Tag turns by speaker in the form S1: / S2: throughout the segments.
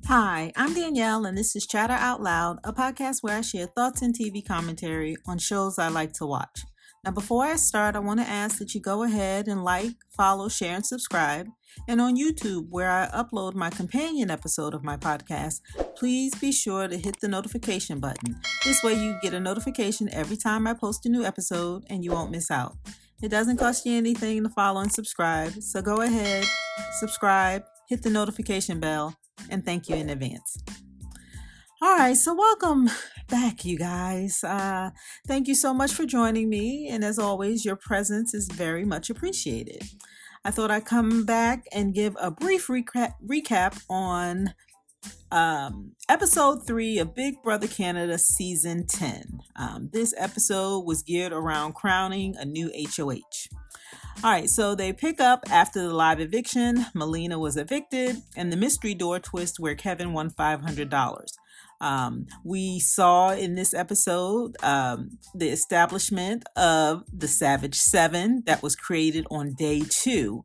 S1: Hi, I'm Danielle, and this is Chatter Out Loud, a podcast where I share thoughts and TV commentary on shows I like to watch. Now, before I start, I want to ask that you go ahead and like, follow, share, and subscribe. And on YouTube, where I upload my companion episode of my podcast, please be sure to hit the notification button. This way you get a notification every time I post a new episode and you won't miss out. It doesn't cost you anything to follow and subscribe, so go ahead, subscribe, hit the notification bell, and thank you in advance. All right, so welcome back, you guys. Thank you so much for joining me, and as always, your presence is very much appreciated. I thought I'd come back and give a brief recap on episode 3 of Big Brother Canada season 10. This episode was geared around crowning a new HOH. All right, so they pick up after the live eviction. Melina was evicted, and the mystery door twist where Kevin won $500. We saw in this episode the establishment of the Savage 7 that was created on day 2,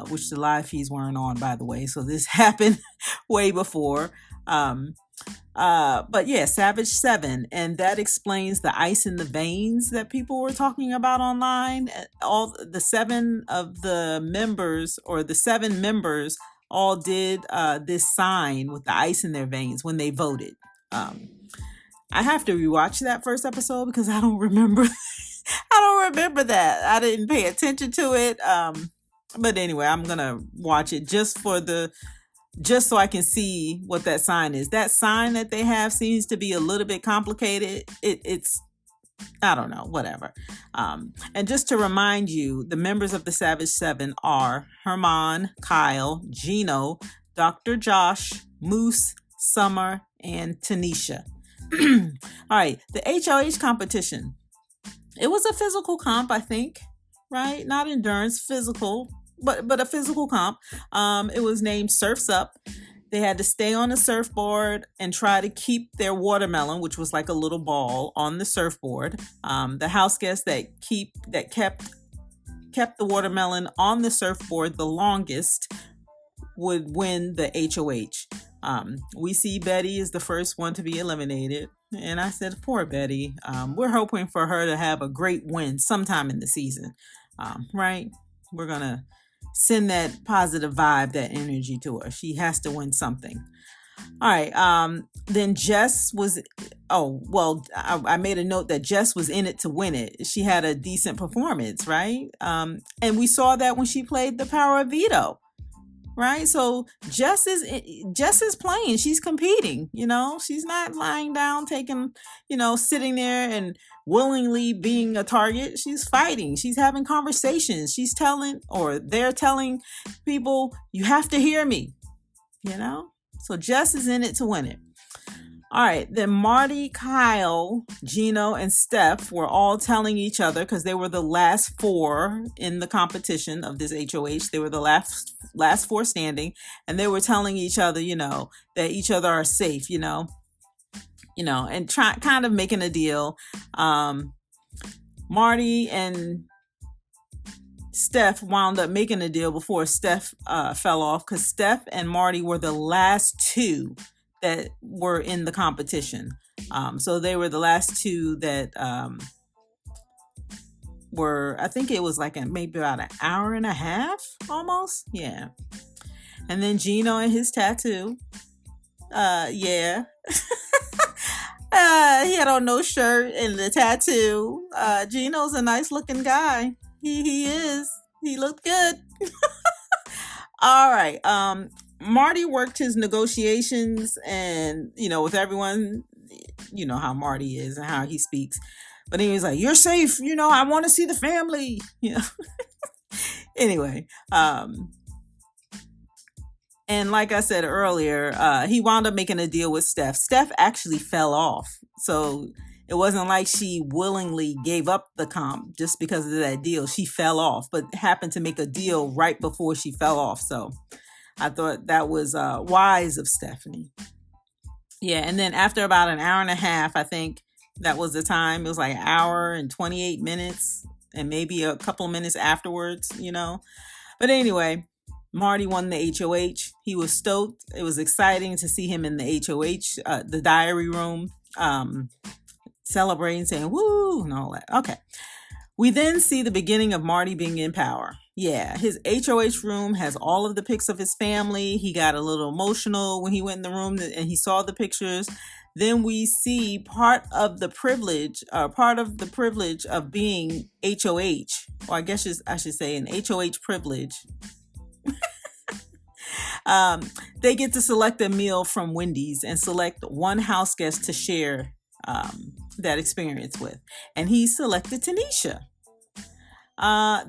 S1: which the live feeds weren't on, by the way. So this happened way before. But yeah, Savage 7, and that explains the ice in the veins that people were talking about online. All the 7 of the members, or the 7 members, all did this sign with the ice in their veins when they voted. I have to rewatch that first episode because I don't remember. I don't remember that. I didn't pay attention to it. But anyway, I'm gonna watch it just so I can see what that sign is. That sign that they have seems to be a little bit complicated. It's I don't know, whatever. And just to remind you, the members of the Savage 7 are Herman, Kyle, Gino, Dr. Josh, Moose, Summer, and Tanisha. All right, the HOH competition. It was a physical comp, I think, right? Not endurance, physical, but a physical comp. It was named Surf's Up. They had to stay on a surfboard and try to keep their watermelon, which was like a little ball, on the surfboard. The house guest that kept the watermelon on the surfboard the longest would win the HOH. We see Betty is the first one to be eliminated. And I said, poor Betty. We're hoping for her to have a great win sometime in the season. Right? We're going to send that positive vibe, that energy to her. She has to win something. All right. Then Jess was, I made a note that Jess was in it to win it. She had a decent performance, right? And we saw that when she played the power of veto. Right? So Jess is playing. She's competing, she's not lying down, sitting there and willingly being a target. She's fighting. She's having conversations. They're telling people, you have to hear me, So Jess is in it to win it. All right. Then Marty, Kyle, Gino, and Steph were all telling each other, because they were the last 4 in the competition of this HOH. They were the last 4 standing, and they were telling each other, that each other are safe, and kind of making a deal. Marty and Steph wound up making a deal before Steph fell off, because Steph and Marty were the last 2 that were in the competition. So they were the last 2 that were, I think it was like maybe about an hour and a half almost. Yeah. And then Gino and his tattoo. Yeah. He had on no shirt and the tattoo. Gino's a nice looking guy. He is. He looked good. All right. Marty worked his negotiations and, with everyone, how Marty is and how he speaks. But he was like, you're safe. I want to see the family. Anyway. And like I said earlier, he wound up making a deal with Steph. Steph actually fell off. So it wasn't like she willingly gave up the comp just because of that deal. She fell off, but happened to make a deal right before she fell off. So I thought that was wise of Stephanie. Yeah, and then after about an hour and a half, I think that was the time. It was like an hour and 28 minutes and maybe a couple of minutes afterwards, But anyway, Marty won the HOH. He was stoked. It was exciting to see him in the HOH, the diary room, celebrating, saying woo and all that. Okay. We then see the beginning of Marty being in power. Yeah, his HOH room has all of the pics of his family. He got a little emotional when he went in the room and he saw the pictures. Then we see part of the privilege of being HOH, or I guess I should say an HOH privilege. They get to select a meal from Wendy's and select one house guest to share that experience with. And he selected Tanisha.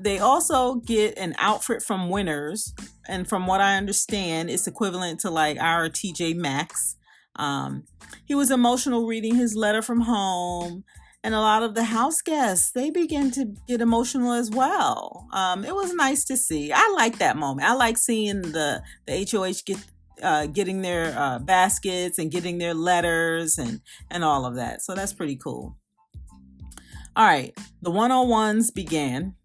S1: They also get an outfit from Winners. And from what I understand, it's equivalent to like our TJ Maxx. He was emotional reading his letter from home. And a lot of the house guests, they begin to get emotional as well. It was nice to see. I like that moment. I like seeing the HOH getting their baskets and getting their letters and all of that. So that's pretty cool. All right, the one-on-ones began.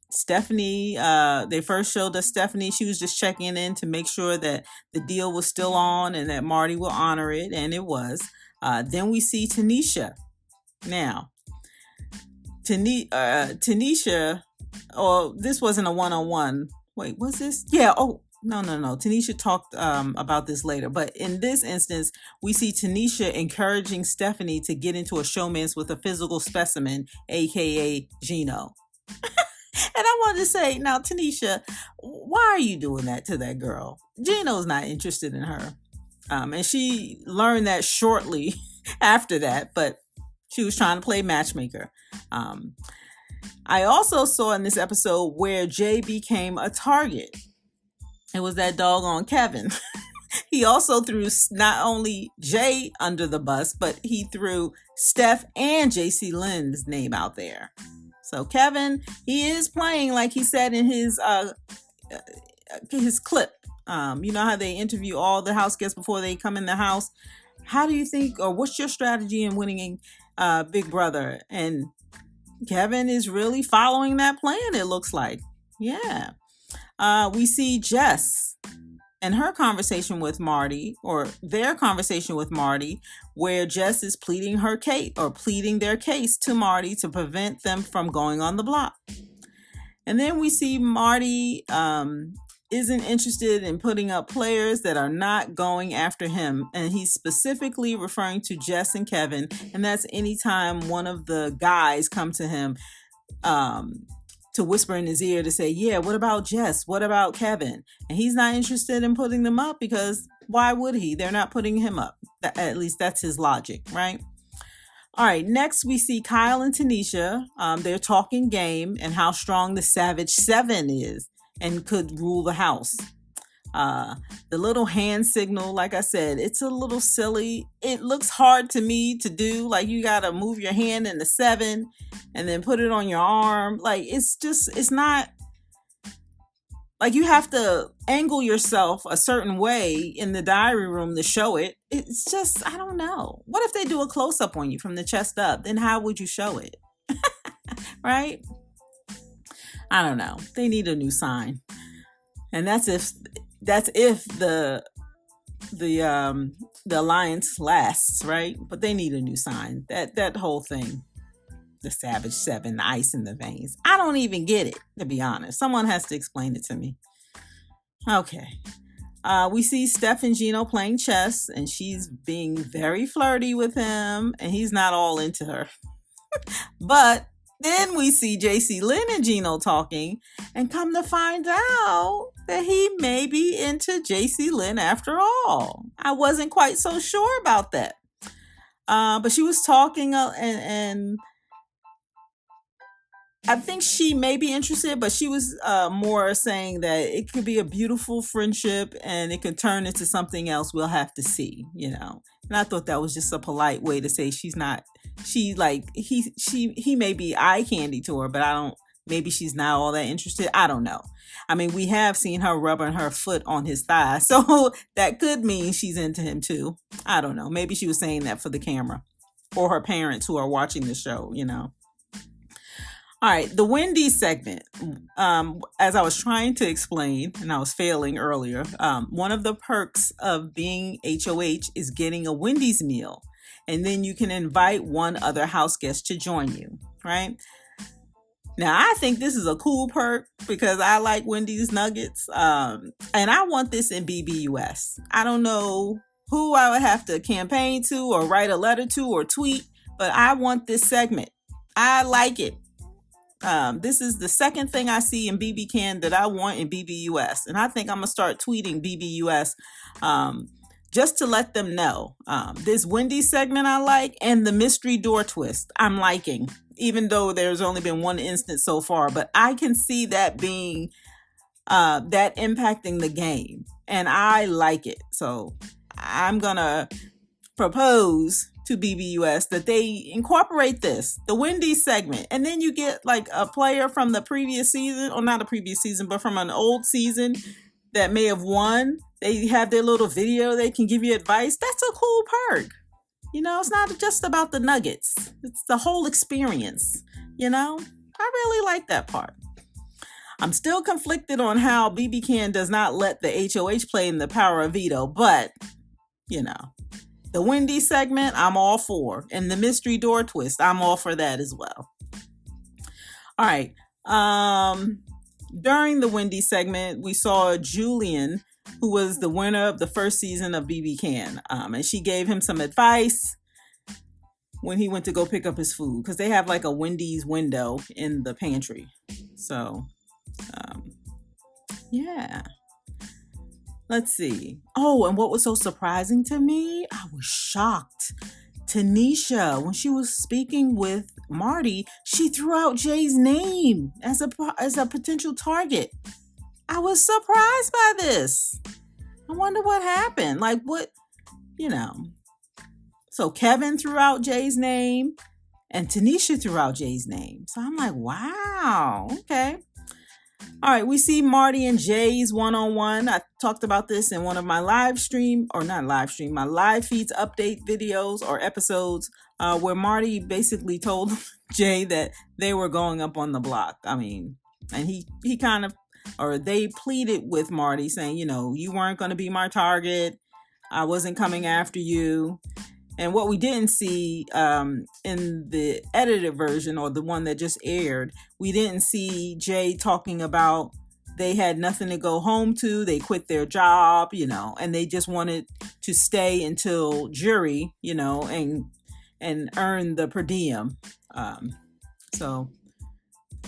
S1: Stephanie, they first showed us Stephanie. She was just checking in to make sure that the deal was still on and that Marty will honor it, and it was. Then we see Tanisha. Now, Tanisha, this wasn't a one-on-one. Wait, was this? Yeah, no. Tanisha talked about this later. But in this instance, we see Tanisha encouraging Stephanie to get into a showmance with a physical specimen, a.k.a. Gino. And I wanted to say, now, Tanisha, why are you doing that to that girl? Gino's not interested in her. And she learned that shortly after that, but she was trying to play matchmaker. I also saw in this episode where Jay became a target. It was that doggone Kevin. He also threw not only Jay under the bus, but he threw Steph and JC Lynn's name out there. So Kevin, he is playing like he said in his clip. You know how they interview all the house guests before they come in the house? How do you think, or what's your strategy in winning Big Brother? And Kevin is really following that plan, it looks like. Yeah. We see Jess and her conversation with Marty, or their conversation with Marty, where Jess is pleading their case to Marty to prevent them from going on the block. And then we see Marty isn't interested in putting up players that are not going after him. And he's specifically referring to Jess and Kevin. And that's anytime one of the guys come to him to whisper in his ear to say, yeah, what about Jess? What about Kevin? And he's not interested in putting them up because why would he? They're not putting him up. At least that's his logic, right? All right, next we see Kyle and Tanisha. They're talking game and how strong the Savage 7 is and could rule the house. The little hand signal, like I said, it's a little silly. It looks hard to me to do. Like you got to move your hand in the 7 and then put it on your arm. Like it's not like you have to angle yourself a certain way in the diary room to show it. It's just, I don't know. What if they do a close up on you from the chest up? Then how would you show it? Right? I don't know. They need a new sign. And that's if the alliance lasts, right? But they need a new sign. That whole thing, the Savage 7, the ice in the veins. I don't even get it, to be honest. Someone has to explain it to me. Okay. We see Steph and Gino playing chess, and she's being very flirty with him, and he's not all into her. But then we see JC Lynn and Gino talking, and come to find out that he may be into JC Lynn after all. I wasn't quite so sure about that. But she was talking and I think she may be interested, but she was more saying that it could be a beautiful friendship and it could turn into something else. We'll have to see, you know. And I thought that was just a polite way to say he may be eye candy to her, but maybe she's not all that interested. I don't know. I mean, we have seen her rubbing her foot on his thigh, so that could mean she's into him too. I don't know. Maybe she was saying that for the camera or her parents who are watching the show, you know. All right, the Wendy segment. As I was trying to explain, and I was failing earlier, one of the perks of being HOH is getting a Wendy's meal. And then you can invite one other house guest to join you, right? Now, I think this is a cool perk because I like Wendy's nuggets. And I want this in BBUS. I don't know who I would have to campaign to or write a letter to or tweet, but I want this segment. I like it. This is the second thing I see in BBCAN that I want in BBUS. And I think I'm going to start tweeting BBUS just to let them know. This Wendy segment I like, and the mystery door twist I'm liking, even though there's only been one instance so far. But I can see that being, that impacting the game. And I like it. So I'm going to propose to BBUS that they incorporate this, the Wendy segment, and then you get like a player from the previous season, or not a previous season, but from an old season that may have won. They have their little video. They can give you advice. That's a cool perk. It's not just about the nuggets. It's the whole experience. I really like that part. I'm still conflicted on how BBCAN does not let the HOH play in the power of veto, but the Wendy segment, I'm all for. And the mystery door twist, I'm all for that as well. All right. During the Wendy segment, we saw Julian, who was the winner of the first season of BBCAN. And she gave him some advice when he went to go pick up his food, because they have like a Wendy's window in the pantry. So, yeah. Let's see. Oh, and what was so surprising to me, I was shocked. Tanisha, when she was speaking with Marty, she threw out Jay's name as a potential target. I was surprised by this. I wonder what happened. Like what, So Kevin threw out Jay's name and Tanisha threw out Jay's name. So I'm like, wow, okay. All right, we see Marty and Jay's one-on-one. I talked about this in one of my my live feeds update videos or episodes where Marty basically told Jay that they were going up on the block. I mean, and he kind of, or they pleaded with Marty saying, you weren't going to be my target. I wasn't coming after you. And what we didn't see in the edited version, or the one that just aired, we didn't see Jay talking about they had nothing to go home to. They quit their job, and they just wanted to stay until jury, and earn the per diem.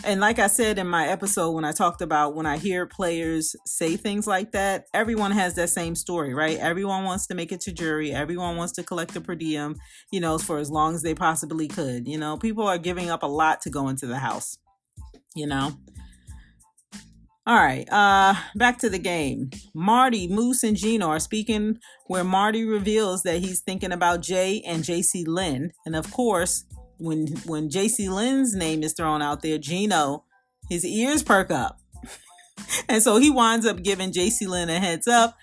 S1: And like I said in my episode, when I talked about when I hear players say things like that, everyone has that same story, right? Everyone wants to make it to jury. Everyone wants to collect a per diem, for as long as they possibly could. People are giving up a lot to go into the house, All right, back to the game. Marty, Moose, and Gino are speaking where Marty reveals that he's thinking about Jay and JC Lynn. And of course, when JC Lynn's name is thrown out there, Gino, his ears perk up. And so he winds up giving JC Lynn a heads up.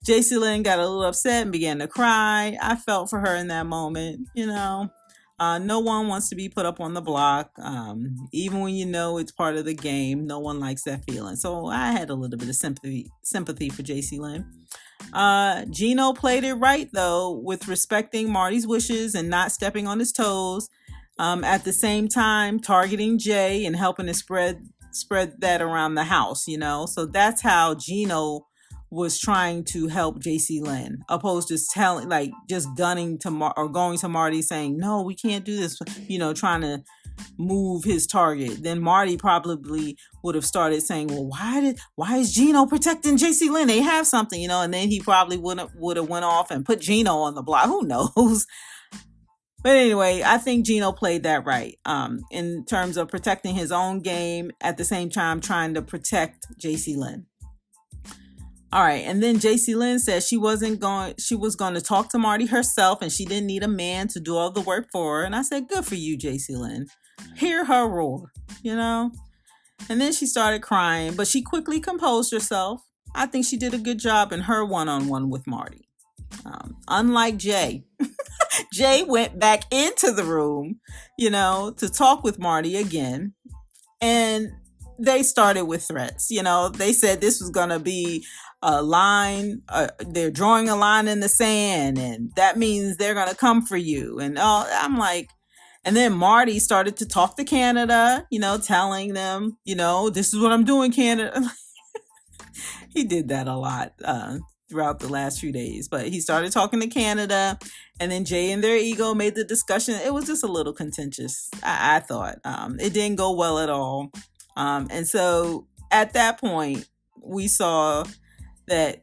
S1: JC Lynn got a little upset and began to cry. I felt for her in that moment, No one wants to be put up on the block. Even when it's part of the game, no one likes that feeling. So I had a little bit of sympathy for JC Lynn. Gino played it right, though, with respecting Marty's wishes and not stepping on his toes. At the same time, targeting Jay and helping to spread that around the house, So that's how Gino was trying to help JC Lynn, opposed to telling, like, just gunning to or going to Marty saying, no, we can't do this, trying to move his target. Then Marty probably would have started saying, well, why is Gino protecting JC Lynn? They have something, and then he probably would have went off and put Gino on the block. Who knows? But anyway, I think Gino played that right in terms of protecting his own game, at the same time trying to protect JC Lynn. All right, and then JC Lynn said she was going to talk to Marty herself, and she didn't need a man to do all the work for her. And I said, good for you, JC Lynn. Hear her roar, And then she started crying, but she quickly composed herself. I think she did a good job in her one-on-one with Marty. Unlike Jay. Jay went back into the room, to talk with Marty again. And they started with threats. They said this was going to be a line. They're drawing a line in the sand, and that means they're going to come for you. And I'm like, and then Marty started to talk to Canada, telling them, this is what I'm doing, Canada. He did that a lot throughout the last few days. But he started talking to Canada, and then Jay and their ego made the discussion. It was just a little contentious, I thought. It didn't go well at all. And so at that point, we saw that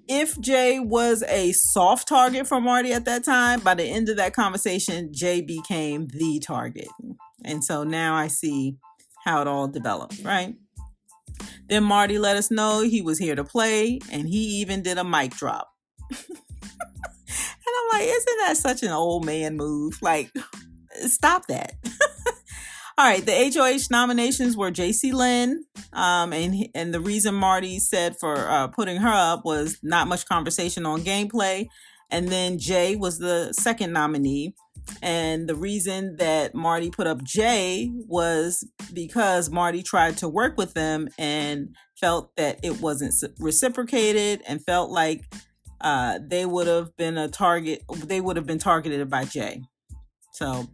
S1: if Jay was a soft target for Marty at that time, by the end of that conversation, Jay became the target. And so now I see how it all developed, right? Then Marty let us know he was here to play, and he even did a mic drop. And I'm like, isn't that such an old man move? Like, stop that. All right, the HOH nominations were JC Lynn, and the reason Marty said for putting her up was not much conversation on gameplay. And then Jay was the second nominee. And the reason that Marty put up Jay was because Marty tried to work with them and felt that it wasn't reciprocated, and felt like they would have been a target. They would have been targeted by Jay. So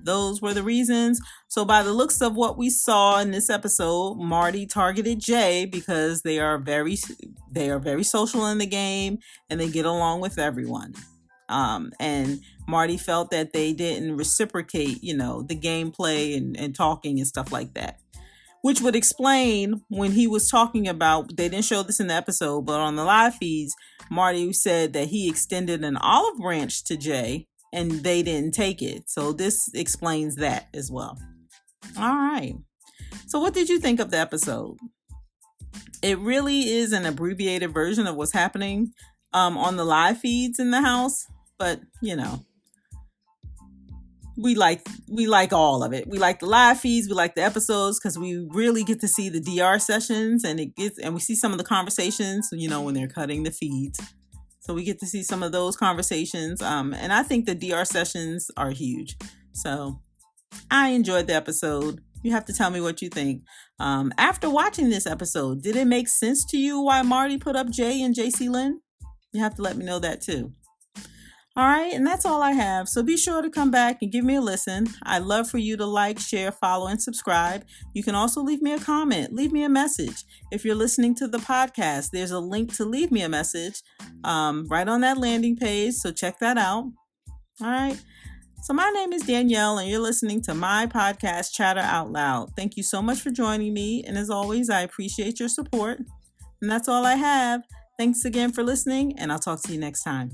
S1: those were the reasons. So by the looks of what we saw in this episode, Marty targeted Jay because they are very social in the game, and they get along with everyone. And Marty felt that they didn't reciprocate, the gameplay and talking and stuff like that. Which would explain when he was talking about, they didn't show this in the episode, but on the live feeds, Marty said that he extended an olive branch to Jay, and they didn't take it. So this explains that as well. All right. So what did you think of the episode? It really is an abbreviated version of what's happening on the live feeds in the house. But, we like all of it. We like the live feeds. We like the episodes because we really get to see the DR sessions, and we see some of the conversations, when they're cutting the feeds. So we get to see some of those conversations. And I think the DR sessions are huge. So I enjoyed the episode. You have to tell me what you think. After watching this episode, did it make sense to you why Marty put up Jay and JC Lynn? You have to let me know that too. All right, and that's all I have. So be sure to come back and give me a listen. I'd love for you to like, share, follow, and subscribe. You can also leave me a comment, leave me a message. If you're listening to the podcast, there's a link to leave me a message right on that landing page, so check that out. All right. So my name is Danielle, and you're listening to my podcast, Chatter Out Loud. Thank you so much for joining me, and as always, I appreciate your support. And that's all I have. Thanks again for listening, and I'll talk to you next time.